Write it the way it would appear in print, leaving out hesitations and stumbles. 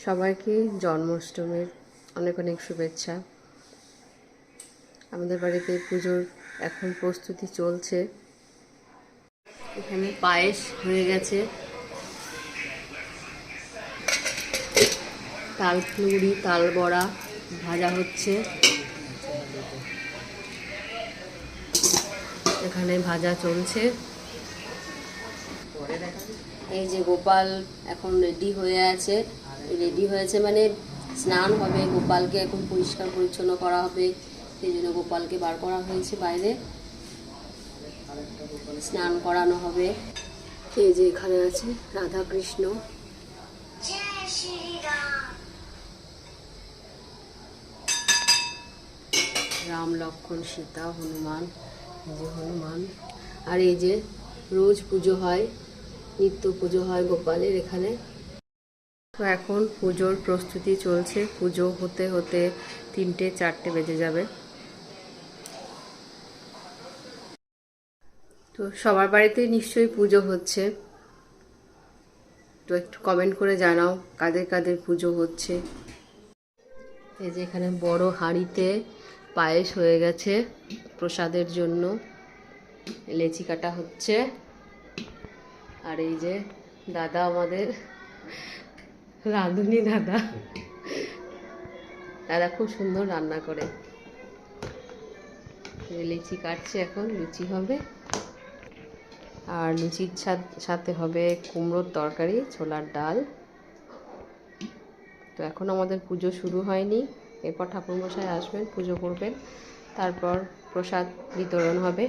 সবাইকে জন্মাষ্টমীর অনেক অনেক শুভেচ্ছা। আমাদের বাড়িতে পুজোর এখন প্রস্তুতি চলছে। এখানে পায়েস হয়ে গেছে, তাল ফুলুরি তাল বড়া ভাজা হচ্ছে, এখানে ভাজা চলছে। এই যে গোপাল এখন রেডি হয়েছে মানে স্নান হবে, গোপালকে এখন পরিষ্কার পরিচ্ছন্ন করা হবে, সেই জন্য গোপালকে বার করা হয়েছে বাইরে, স্নান করানো হবে। এই যে এখানে আছে রাধা কৃষ্ণ, রাম লক্ষ্মণ সীতা হনুমান, এই যে হনুমান। আর এই যে রোজ পুজো হয়, নিত্য পুজো হয় গোপালের এখানে। তো এখন পুজোর প্রস্তুতি চলছে, পুজো হতে হতে 3-4 বেজে যাবে। তো সবার বাড়িতেই নিশ্চয়ই পুজো হচ্ছে, তো একটু কমেন্ট করে জানাও কাদের কাদের পুজো হচ্ছে। এই যে এখানে বড় হাঁড়িতে পায়েস হয়ে গেছে প্রসাদের জন্য, লেচি কাটা হচ্ছে। আর এই যে দাদা, আমাদের রাঁধুনি দাদা খুব সুন্দর রান্না করে। লিচি কাটছে, এখন লুচি হবে, আর লুচির সাথে হবে কুমড়োর তরকারি, ছোলার ডাল। তো এখন আমাদের পুজো শুরু হয়নি, এরপর ঠাকুরমশাই আসবেন, পুজো করবেন, তারপর প্রসাদ বিতরণ হবে।